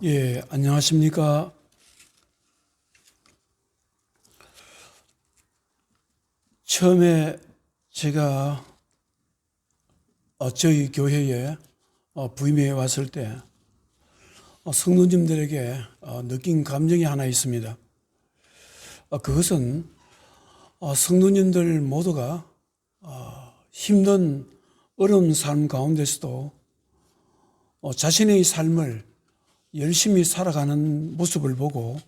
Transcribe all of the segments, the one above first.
예, 안녕하십니까. 처음에 제가 저희 교회에 부임해 왔을 때 성도님들에게 느낀 감정이 하나 있습니다. 그것은 성도님들 모두가 힘든 어려운 삶 가운데서도 자신의 삶을 열심히 살아가는 모습을 보고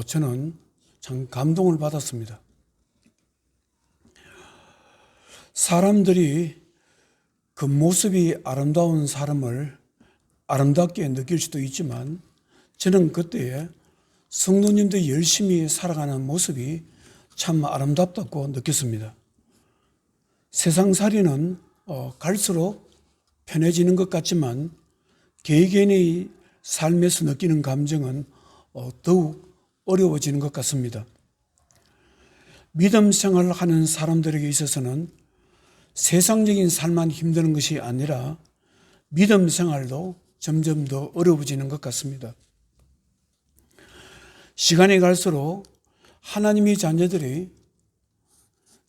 저는 참 감동을 받았습니다. 사람들이 그 모습이 아름다운 사람을 아름답게 느낄 수도 있지만 저는 그때에 성도님들이 열심히 살아가는 모습이 참 아름답다고 느꼈습니다. 세상살이는 갈수록 편해지는 것 같지만 개개인의 삶에서 느끼는 감정은 더욱 어려워지는 것 같습니다. 믿음 생활을 하는 사람들에게 있어서는 세상적인 삶만 힘드는 것이 아니라 믿음 생활도 점점 더 어려워지는 것 같습니다. 시간이 갈수록 하나님의 자녀들이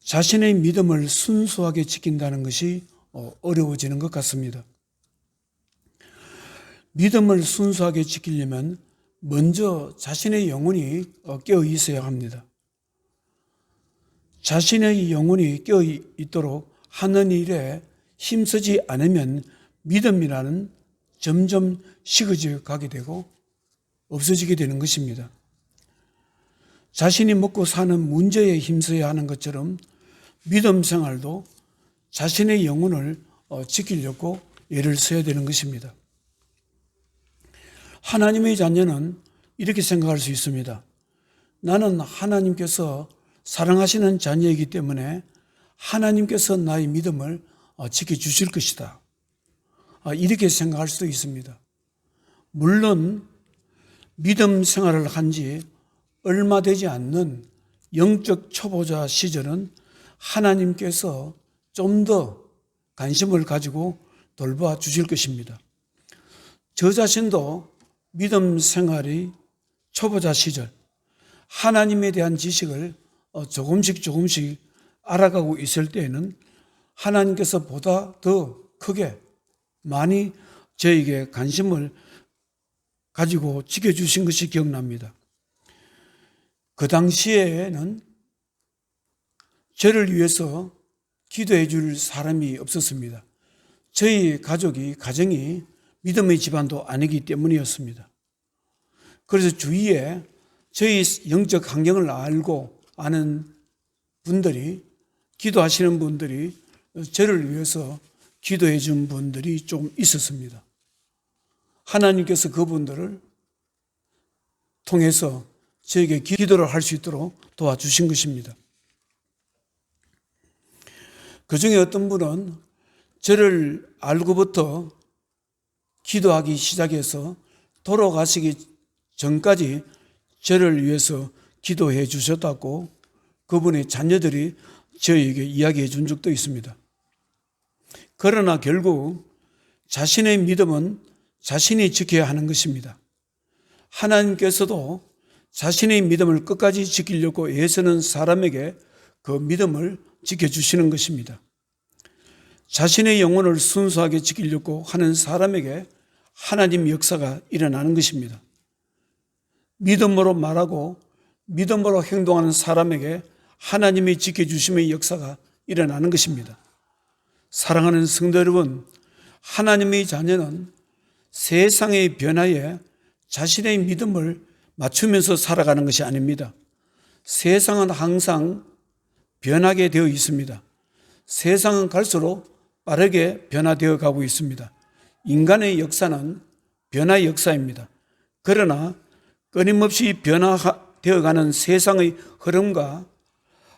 자신의 믿음을 순수하게 지킨다는 것이 어려워지는 것 같습니다. 믿음을 순수하게 지키려면 먼저 자신의 영혼이 깨어 있어야 합니다. 자신의 영혼이 깨어 있도록 하는 일에 힘쓰지 않으면 믿음이라는 점점 식어져 가게 되고 없어지게 되는 것입니다. 자신이 먹고 사는 문제에 힘써야 하는 것처럼 믿음 생활도 자신의 영혼을 지키려고 애를 써야 되는 것입니다. 하나님의 자녀는 이렇게 생각할 수 있습니다. 나는 하나님께서 사랑하시는 자녀이기 때문에 하나님께서 나의 믿음을 지켜주실 것이다. 이렇게 생각할 수도 있습니다. 물론 믿음 생활을 한 지 얼마 되지 않는 영적 초보자 시절은 하나님께서 좀 더 관심을 가지고 돌봐 주실 것입니다. 저 자신도 믿음 생활이 초보자 시절 하나님에 대한 지식을 조금씩 알아가고 있을 때에는 하나님께서 보다 더 크게 많이 저에게 관심을 가지고 지켜주신 것이 기억납니다. 그 당시에는 저를 위해서 기도해 줄 사람이 없었습니다. 저희 가정이 믿음의 집안도 아니기 때문이었습니다. 그래서 주위에 저희 영적 환경을 알고 아는 분들이, 기도하시는 분들이 저를 위해서 기도해 준 분들이 좀 있었습니다. 하나님께서 그분들을 통해서 저에게 기도를 할 수 있도록 도와주신 것입니다. 그 중에 어떤 분은 저를 알고부터 기도하기 시작해서 돌아가시기 전까지 저를 위해서 기도해 주셨다고 그분의 자녀들이 저에게 이야기해 준 적도 있습니다. 그러나 결국 자신의 믿음은 자신이 지켜야 하는 것입니다. 하나님께서도 자신의 믿음을 끝까지 지키려고 애쓰는 사람에게 그 믿음을 지켜주시는 것입니다. 자신의 영혼을 순수하게 지키려고 하는 사람에게 하나님 역사가 일어나는 것입니다. 믿음으로 말하고 믿음으로 행동하는 사람에게 하나님의 지켜주심의 역사가 일어나는 것입니다. 사랑하는 성도 여러분, 하나님의 자녀는 세상의 변화에 자신의 믿음을 맞추면서 살아가는 것이 아닙니다. 세상은 항상 변하게 되어 있습니다. 세상은 갈수록 빠르게 변화되어 가고 있습니다. 인간의 역사는 변화의 역사입니다. 그러나 끊임없이 변화되어 가는 세상의 흐름과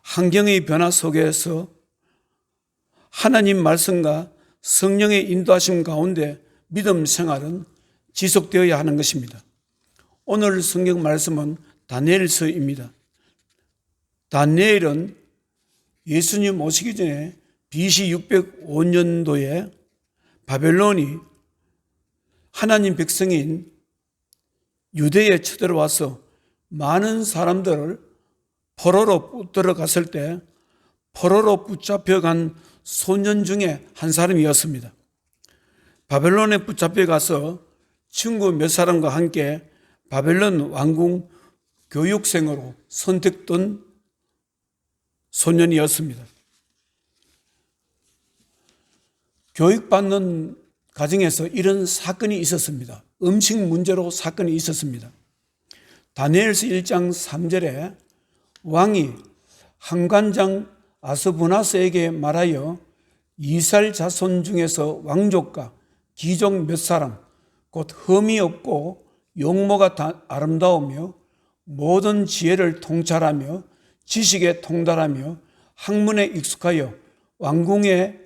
환경의 변화 속에서 하나님 말씀과 성령의 인도하심 가운데 믿음 생활은 지속되어야 하는 것입니다. 오늘 성경 말씀은 다니엘서입니다. 다니엘은 예수님 오시기 전에 BC 605년도에 바벨론이 하나님 백성인 유대에 쳐들어와서 많은 사람들을 포로로 들어갔을 때 포로로 붙잡혀간 소년 중에 한 사람이었습니다. 바벨론에 붙잡혀가서 친구 몇 사람과 함께 바벨론 왕궁 교육생으로 선택된 소년이었습니다. 교육받는 가정에서 이런 사건이 있었습니다. 음식 문제로 사건이 있었습니다. 다니엘서 1장 3절에 왕이 한관장 아스부나스에게 말하여 이스라엘 자손 중에서 왕족과 귀족 몇 사람 곧 흠이 없고 용모가 아름다우며 모든 지혜를 통찰하며 지식에 통달하며 학문에 익숙하여 왕궁에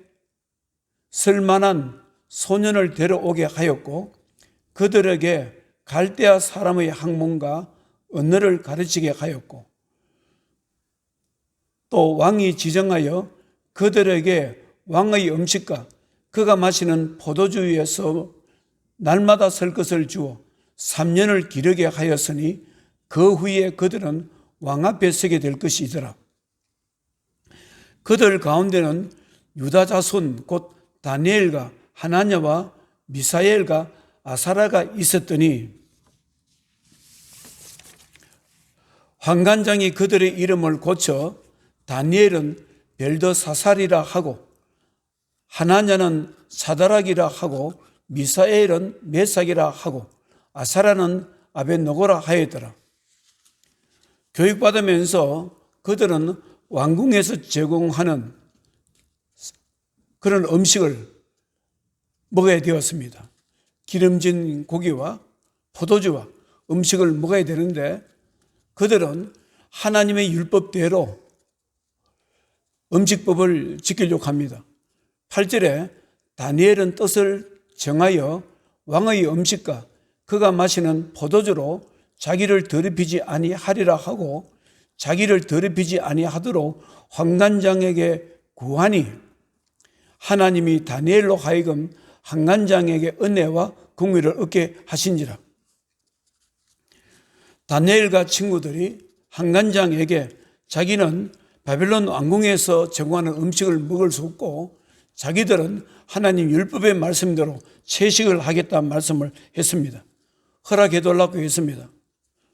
쓸만한 소년을 데려오게 하였고 그들에게 갈대아 사람의 학문과 언어를 가르치게 하였고 또 왕이 지정하여 그들에게 왕의 음식과 그가 마시는 포도주 위에서 날마다 설 것을 주어 3년을 기르게 하였으니 그 후에 그들은 왕 앞에 서게 될 것이더라. 그들 가운데는 유다 자손 곧 다니엘과 하나냐와 미사엘과 아사라가 있었더니 환관장이 그들의 이름을 고쳐 다니엘은 벨드사살이라 하고 하나냐는 사다락이라 하고 미사엘은 메삭이라 하고 아사라는 아벳노고라 하였더라. 교육받으면서 그들은 왕궁에서 제공하는 그런 음식을 먹어야 되었습니다. 기름진 고기와 포도주와 음식을 먹어야 되는데 그들은 하나님의 율법대로 음식법을 지키려고 합니다. 8절에 다니엘은 뜻을 정하여 왕의 음식과 그가 마시는 포도주로 자기를 더럽히지 아니하리라 하고 자기를 더럽히지 아니하도록 환관장에게 구하니 하나님이 다니엘로 하여금 환관장에게 은혜와 긍휼을 얻게 하신지라. 다니엘과 친구들이 환관장에게 자기는 바벨론 왕궁에서 제공하는 음식을 먹을 수 없고 자기들은 하나님 율법의 말씀대로 채식을 하겠다는 말씀을 했습니다. 허락해 달라고 했습니다.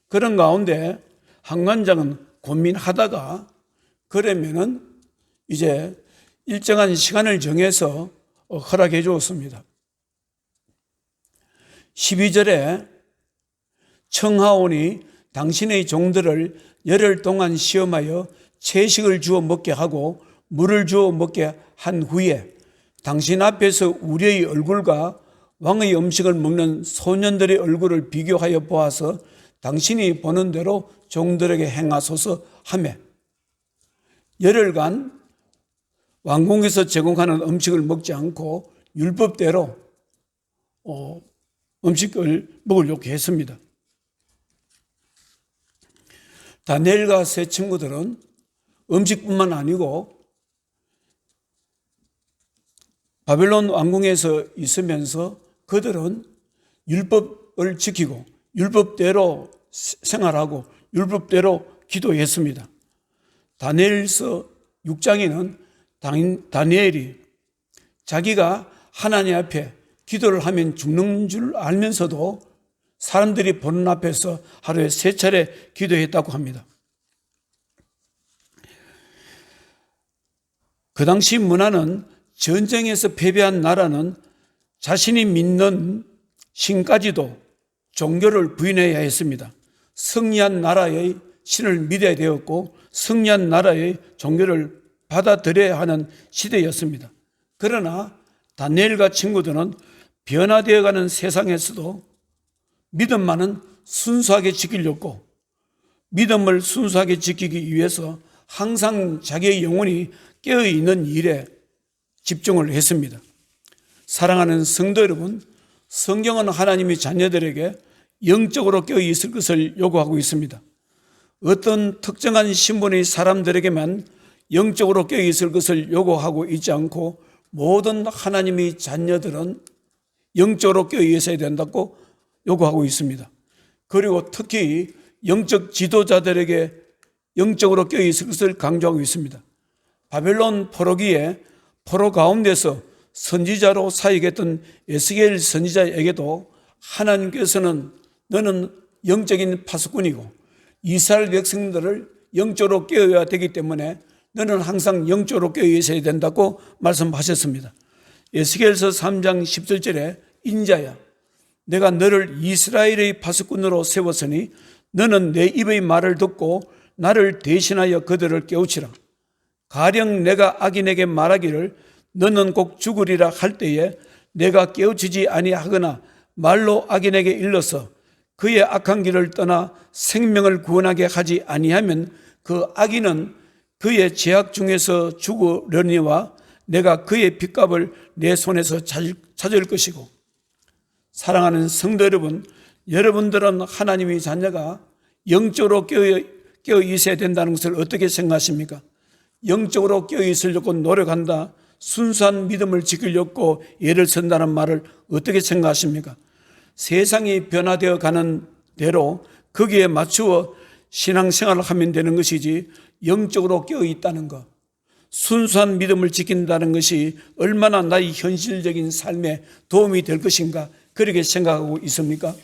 그런 가운데 환관장은 고민하다가 그러면은 이제 일정한 시간을 정해서 허락해 주었습니다. 12절에 청하오니 당신의 종들을 열흘 동안 시험하여 채식을 주어 먹게 하고 물을 주어 먹게 한 후에 당신 앞에서 우리의 얼굴과 왕의 음식을 먹는 소년들의 얼굴을 비교하여 보아서 당신이 보는 대로 종들에게 행하소서 하며 열흘간 왕궁에서 제공하는 음식을 먹지 않고 율법대로 음식을 먹으려고 했습니다. 다니엘과 세 친구들은 음식뿐만 아니고 바벨론 왕궁에서 있으면서 그들은 율법을 지키고 율법대로 생활하고 율법대로 기도했습니다. 다니엘서 6장에는 다니엘이 자기가 하나님 앞에 기도를 하면 죽는 줄 알면서도 사람들이 보는 앞에서 하루에 3차례 기도했다고 합니다. 그 당시 문화는 전쟁에서 패배한 나라는 자신이 믿는 신까지도 종교를 부인해야 했습니다. 승리한 나라의 신을 믿어야 되었고 승리한 나라의 종교를 받아들여야 하는 시대였습니다. 그러나 다니엘과 친구들은 변화되어가는 세상에서도 믿음만은 순수하게 지키려고 믿음을 순수하게 지키기 위해서 항상 자기의 영혼이 깨어있는 일에 집중을 했습니다. 사랑하는 성도 여러분, 성경은 하나님의 자녀들에게 영적으로 깨어있을 것을 요구하고 있습니다. 어떤 특정한 신분의 사람들에게만 영적으로 깨어있을 것을 요구하고 있지 않고 모든 하나님의 자녀들은 영적으로 깨어있어야 된다고 요구하고 있습니다. 그리고 특히 영적 지도자들에게 영적으로 껴있을 것을 강조하고 있습니다. 바벨론 포로기에 포로 가운데서 선지자로 사역했던 에스겔 선지자에게도 하나님께서는 너는 영적인 파수꾼이고 이스라엘 백성들을 영적으로 깨어야 되기 때문에 너는 항상 영적으로 깨어 있어야 된다고 말씀하셨습니다. 에스겔서 3장 17절에 인자야 내가 너를 이스라엘의 파수꾼으로 세웠으니 너는 내 입의 말을 듣고 나를 대신하여 그들을 깨우치라. 가령 내가 악인에게 말하기를 너는 꼭 죽으리라 할 때에 내가 깨우치지 아니하거나 말로 악인에게 일러서 그의 악한 길을 떠나 생명을 구원하게 하지 아니하면 그 악인은 그의 죄악 중에서 죽으려니와 내가 그의 빚값을 내 손에서 찾을 것이고. 사랑하는 성도 여러분, 여러분들은 하나님의 자녀가 영적으로 깨어 있어야 된다는 것을 어떻게 생각하십니까? 영적으로 깨어 있으려고 노력한다, 순수한 믿음을 지키려고 예를 선다는 말을 어떻게 생각하십니까? 세상이 변화되어 가는 대로 거기에 맞추어 신앙생활을 하면 되는 것이지 영적으로 깨어 있다는 것, 순수한 믿음을 지킨다는 것이 얼마나 나의 현실적인 삶에 도움이 될 것인가 그렇게 생각하고 있습니까?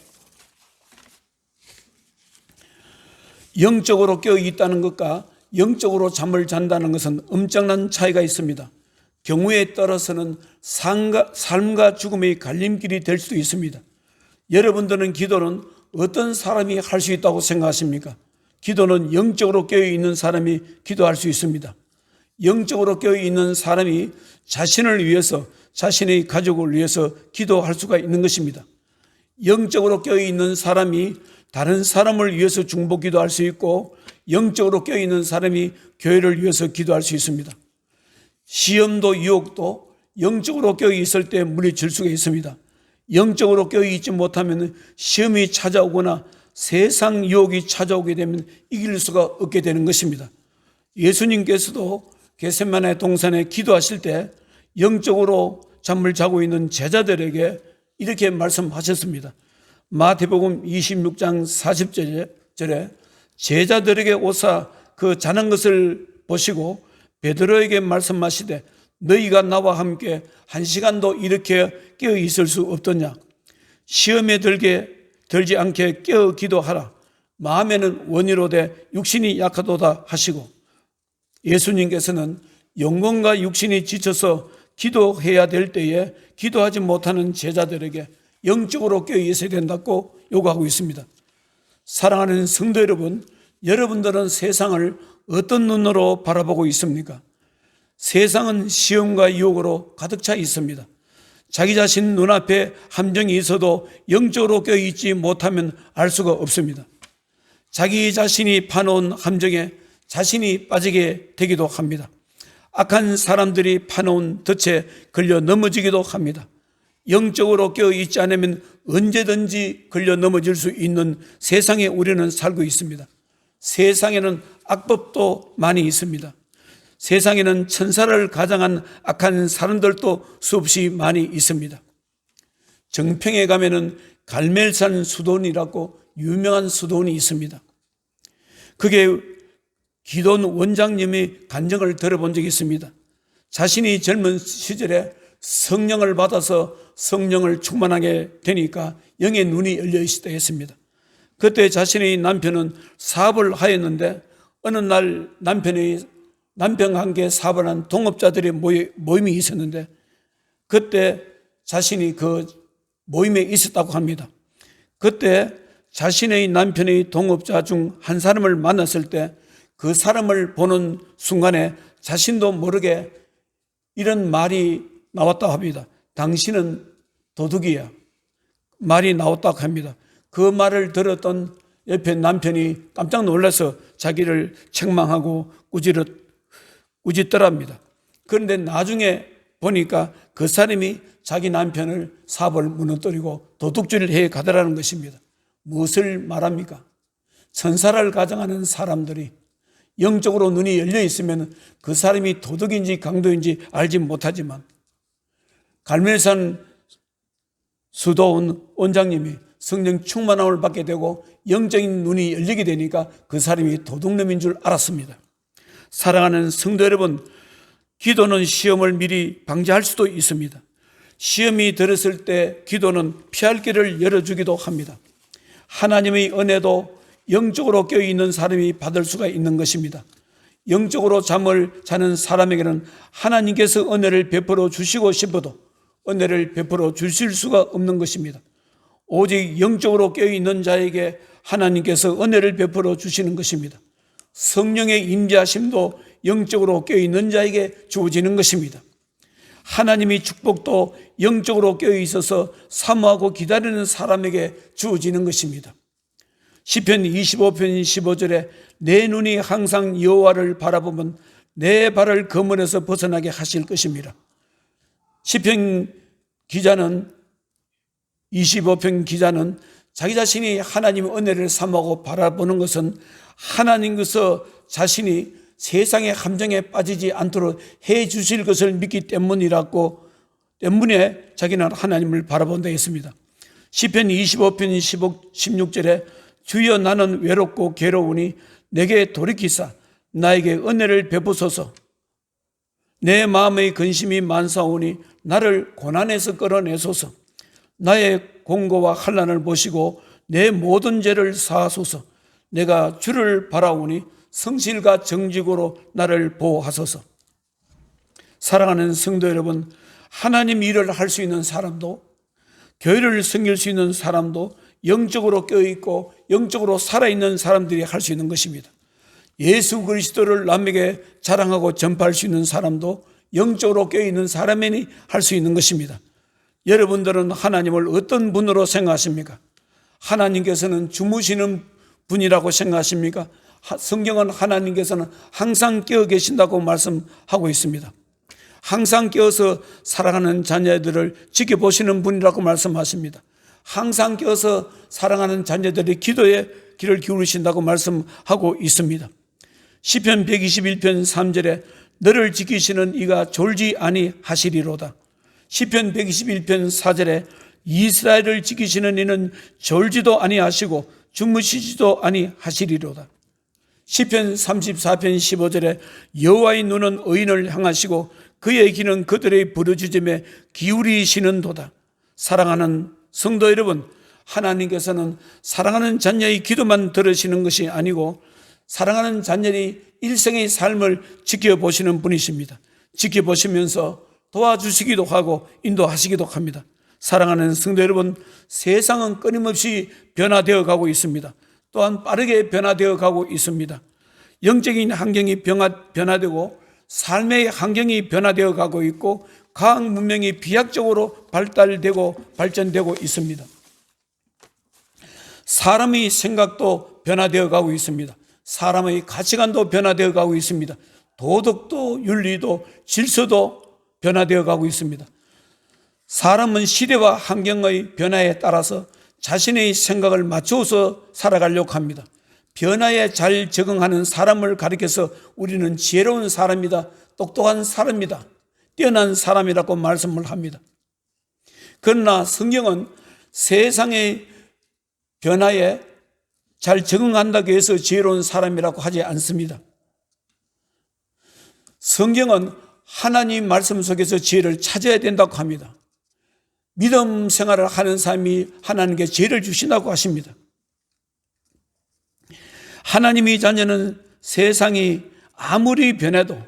영적으로 깨어 있다는 것과 영적으로 잠을 잔다는 것은 엄청난 차이가 있습니다. 경우에 따라서는 삶과 죽음의 갈림길이 될 수도 있습니다. 여러분들은 기도는 어떤 사람이 할 수 있다고 생각하십니까? 기도는 영적으로 깨어있는 사람이 기도할 수 있습니다. 영적으로 깨어있는 사람이 자신을 위해서, 자신의 가족을 위해서 기도할 수가 있는 것입니다. 영적으로 깨어있는 사람이 다른 사람을 위해서 중보 기도할 수 있고, 영적으로 깨어있는 사람이 교회를 위해서 기도할 수 있습니다. 시험도 유혹도 영적으로 깨어있을 때 물리칠 수가 있습니다. 영적으로 깨어있지 못하면 시험이 찾아오거나 세상 유혹이 찾아오게 되면 이길 수가 없게 되는 것입니다. 예수님께서도 겟세마네 동산에 기도하실 때 영적으로 잠을 자고 있는 제자들에게 이렇게 말씀하셨습니다. 마태복음 26장 40절에 제자들에게 오사 그 자는 것을 보시고 베드로에게 말씀하시되 너희가 나와 함께 1시간도 이렇게 깨어 있을 수 없더냐. 시험에 들지 않게 깨어 기도하라. 마음에는 원이로되 육신이 약하도다 하시고, 예수님께서는 영혼과 육신이 지쳐서 기도해야 될 때에 기도하지 못하는 제자들에게 영적으로 깨어 있어야 된다고 요구하고 있습니다. 사랑하는 성도 여러분, 여러분들은 세상을 어떤 눈으로 바라보고 있습니까? 세상은 시험과 유혹으로 가득 차 있습니다. 자기 자신 눈앞에 함정이 있어도 영적으로 껴있지 못하면 알 수가 없습니다. 자기 자신이 파놓은 함정에 자신이 빠지게 되기도 합니다. 악한 사람들이 파놓은 덫에 걸려 넘어지기도 합니다. 영적으로 껴있지 않으면 언제든지 걸려 넘어질 수 있는 세상에 우리는 살고 있습니다. 세상에는 악법도 많이 있습니다. 세상에는 천사를 가장한 악한 사람들도 수없이 많이 있습니다. 정평에 가면은 갈멜산 수도원이라고 유명한 수도원이 있습니다. 그게 기돈 원장님이 간증을 들어본 적이 있습니다. 자신이 젊은 시절에 성령을 받아서 성령을 충만하게 되니까 영의 눈이 열려 있었다 했습니다. 그때 자신의 남편은 사업을 하였는데 어느 날 남편과 함께 사업을 한 동업자들의 모임이 있었는데 그때 자신이 그 모임에 있었다고 합니다. 그때 자신의 남편의 동업자 중 한 사람을 만났을 때 그 사람을 보는 순간에 자신도 모르게 이런 말이 나왔다고 합니다. 당신은 도둑이야. 말이 나왔다고 합니다. 그 말을 들었던 옆에 남편이 깜짝 놀라서 자기를 책망하고 꾸짖더랍니다. 그런데 나중에 보니까 그 사람이 자기 남편을 사업을 무너뜨리고 도둑질을 해 가더라는 것입니다. 무엇을 말합니까? 천사를 가장하는 사람들이 영적으로 눈이 열려 있으면 그 사람이 도둑인지 강도인지 알지 못하지만 갈멜산 수도원 원장님이 성령 충만함을 받게 되고 영적인 눈이 열리게 되니까 그 사람이 도둑놈인 줄 알았습니다. 사랑하는 성도 여러분, 기도는 시험을 미리 방지할 수도 있습니다. 시험이 들었을 때 기도는 피할 길을 열어주기도 합니다. 하나님의 은혜도 영적으로 깨어있는 사람이 받을 수가 있는 것입니다. 영적으로 잠을 자는 사람에게는 하나님께서 은혜를 베풀어 주시고 싶어도 은혜를 베풀어 주실 수가 없는 것입니다. 오직 영적으로 깨어있는 자에게 하나님께서 은혜를 베풀어 주시는 것입니다. 성령의 임재하심도 영적으로 깨어있는 자에게 주어지는 것입니다. 하나님의 축복도 영적으로 깨어있어서 사모하고 기다리는 사람에게 주어지는 것입니다. 시편 25편 15절에 내 눈이 항상 여호와를 바라보면 내 발을 거물에서 벗어나게 하실 것입니다. 시편 기자는 25편 기자는 자기 자신이 하나님의 은혜를 사모하고 바라보는 것은 하나님께서 자신이 세상의 함정에 빠지지 않도록 해 주실 것을 믿기 때문에 자기는 하나님을 바라본다 했습니다. 시편 25편 16절에 주여 나는 외롭고 괴로우니 내게 돌이키사 나에게 은혜를 베푸소서. 내 마음의 근심이 많사오니 나를 고난에서 끌어내소서. 나의 공고와 환난을 보시고 내 모든 죄를 사하소서. 내가 주를 바라오니 성실과 정직으로 나를 보호하소서. 사랑하는 성도 여러분, 하나님 일을 할 수 있는 사람도 교회를 섬길 수 있는 사람도 영적으로 깨어있고 영적으로 살아있는 사람들이 할 수 있는 것입니다. 예수 그리스도를 남에게 자랑하고 전파할 수 있는 사람도 영적으로 깨어있는 사람이 할 수 있는 것입니다. 여러분들은 하나님을 어떤 분으로 생각하십니까? 하나님께서는 주무시는 분이라고 생각하십니까? 성경은 하나님께서는 항상 깨어 계신다고 말씀하고 있습니다. 항상 깨어서 사랑하는 자녀들을 지켜보시는 분이라고 말씀하십니다. 항상 깨어서 사랑하는 자녀들의 기도에 귀를 기울이신다고 말씀하고 있습니다. 시편 121편 3절에 너를 지키시는 이가 졸지 아니하시리로다. 시편 121편 4절에 이스라엘을 지키시는 이는 졸지도 아니하시고 주무시지도 아니하시리로다. 시편 34편 15절에 여호와의 눈은 의인을 향하시고 그의 귀는 그들의 부르짖음에 기울이시는도다. 사랑하는 성도 여러분, 하나님께서는 사랑하는 자녀의 기도만 들으시는 것이 아니고 사랑하는 자녀의 일생의 삶을 지켜보시는 분이십니다. 지켜보시면서 도와주시기도 하고 인도하시기도 합니다. 사랑하는 성도 여러분, 세상은 끊임없이 변화되어 가고 있습니다. 또한 빠르게 변화되어 가고 있습니다. 영적인 환경이 변화되고 삶의 환경이 변화되어 가고 있고 과학 문명이 비약적으로 발달되고 발전되고 있습니다. 사람의 생각도 변화되어 가고 있습니다. 사람의 가치관도 변화되어 가고 있습니다. 도덕도 윤리도 질서도 변화되어 가고 있습니다. 사람은 시대와 환경의 변화에 따라서 자신의 생각을 맞춰서 살아가려고 합니다. 변화에 잘 적응하는 사람을 가리켜서 우리는 지혜로운 사람이다, 똑똑한 사람이다, 뛰어난 사람이라고 말씀을 합니다. 그러나 성경은 세상의 변화에 잘 적응한다고 해서 지혜로운 사람이라고 하지 않습니다. 성경은 하나님 말씀 속에서 지혜를 찾아야 된다고 합니다. 믿음 생활을 하는 사람이 하나님께 지혜를 주신다고 하십니다. 하나님의 자녀는 세상이 아무리 변해도,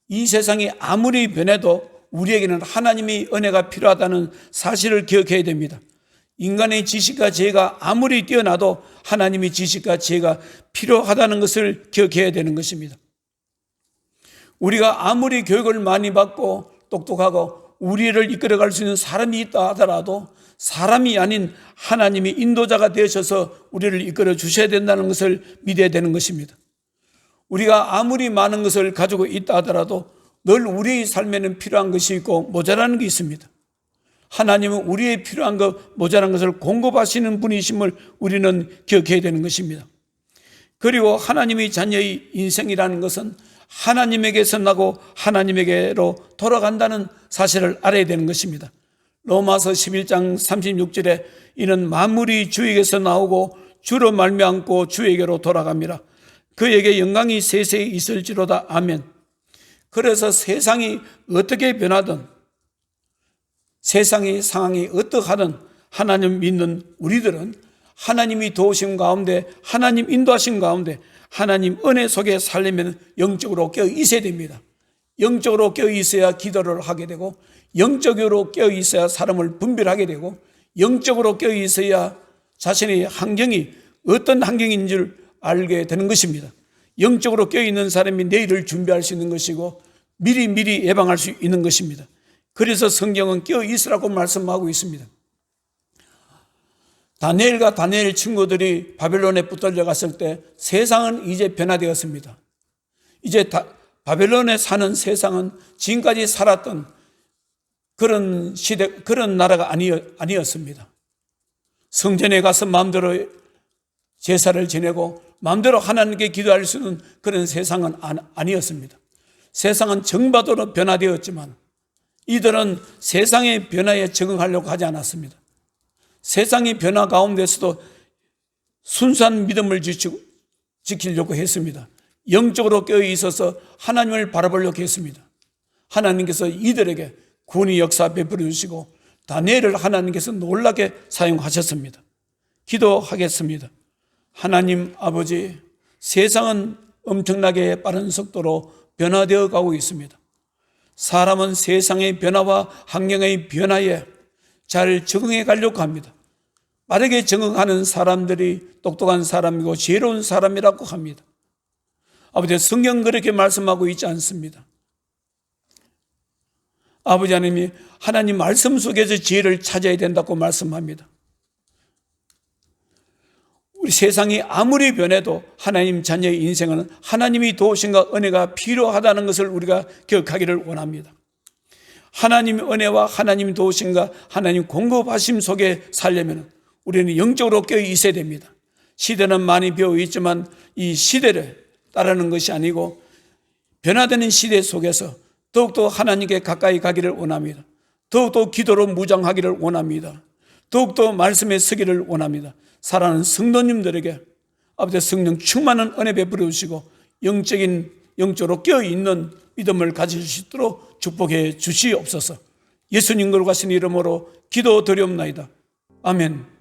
이 세상이 아무리 변해도 우리에게는 하나님의 은혜가 필요하다는 사실을 기억해야 됩니다. 인간의 지식과 지혜가 아무리 뛰어나도 하나님의 지식과 지혜가 필요하다는 것을 기억해야 되는 것입니다. 우리가 아무리 교육을 많이 받고 똑똑하고 우리를 이끌어갈 수 있는 사람이 있다 하더라도 사람이 아닌 하나님이 인도자가 되셔서 우리를 이끌어 주셔야 된다는 것을 믿어야 되는 것입니다. 우리가 아무리 많은 것을 가지고 있다 하더라도 늘 우리의 삶에는 필요한 것이 있고 모자라는 게 있습니다. 하나님은 우리의 필요한 것, 모자란 것을 공급하시는 분이심을 우리는 기억해야 되는 것입니다. 그리고 하나님의 자녀의 인생이라는 것은 하나님에게서 나고 하나님에게로 돌아간다는 사실을 알아야 되는 것입니다. 로마서 11장 36절에 이는 만물이 주에게서 나오고 주로 말미암고 주에게로 돌아갑니다. 그에게 영광이 세세히 있을지로다. 아멘. 그래서 세상이 어떻게 변하든, 세상의 상황이 어떠하든 하나님 믿는 우리들은 하나님이 도우심 가운데, 하나님 인도하심 가운데, 하나님 은혜 속에 살려면 영적으로 깨어 있어야 됩니다. 영적으로 깨어 있어야 기도를 하게 되고, 영적으로 깨어 있어야 사람을 분별하게 되고, 영적으로 깨어 있어야 자신의 환경이 어떤 환경인 줄 알게 되는 것입니다. 영적으로 깨어 있는 사람이 내일을 준비할 수 있는 것이고 미리 예방할 수 있는 것입니다. 그래서 성경은 깨어 있으라고 말씀하고 있습니다. 다니엘과 다니엘 친구들이 바벨론에 붙들려 갔을 때 세상은 이제 변화되었습니다. 이제 바벨론에 사는 세상은 지금까지 살았던 그런 시대, 그런 나라가 아니었습니다. 성전에 가서 마음대로 제사를 지내고 마음대로 하나님께 기도할 수 있는 그런 세상은 아니었습니다. 세상은 정반대로 변화되었지만 이들은 세상의 변화에 적응하려고 하지 않았습니다. 세상의 변화 가운데서도 순수한 믿음을 지키려고 했습니다. 영적으로 깨어 있어서 하나님을 바라보려고 했습니다. 하나님께서 이들에게 구원의 역사 베풀어 주시고 다니엘을 하나님께서 놀랍게 사용하셨습니다. 기도하겠습니다. 하나님 아버지, 세상은 엄청나게 빠른 속도로 변화되어 가고 있습니다. 사람은 세상의 변화와 환경의 변화에 잘 적응해 가려고 합니다. 빠르게 적응하는 사람들이 똑똑한 사람이고 지혜로운 사람이라고 합니다. 아버지, 성경 그렇게 말씀하고 있지 않습니다. 아버지 하나님이 하나님 말씀 속에서 지혜를 찾아야 된다고 말씀합니다. 우리 세상이 아무리 변해도 하나님 자녀의 인생은 하나님이 도우심과 은혜가 필요하다는 것을 우리가 기억하기를 원합니다. 하나님의 은혜와 하나님 도우심과 하나님 공급하심 속에 살려면 우리는 영적으로 깨어 있어야 됩니다. 시대는 많이 배워 있지만 이 시대를 따르는 것이 아니고 변화되는 시대 속에서 더욱더 하나님께 가까이 가기를 원합니다. 더욱더 기도로 무장하기를 원합니다. 더욱더 말씀에 서기를 원합니다. 사랑하는 성도님들에게 아버지 성령 충만한 은혜 베풀어 주시고 영적으로 깨어있는 믿음을 가질 수 있도록 축복해 주시옵소서. 예수님 거룩하신 이름으로 기도드리옵나이다. 아멘.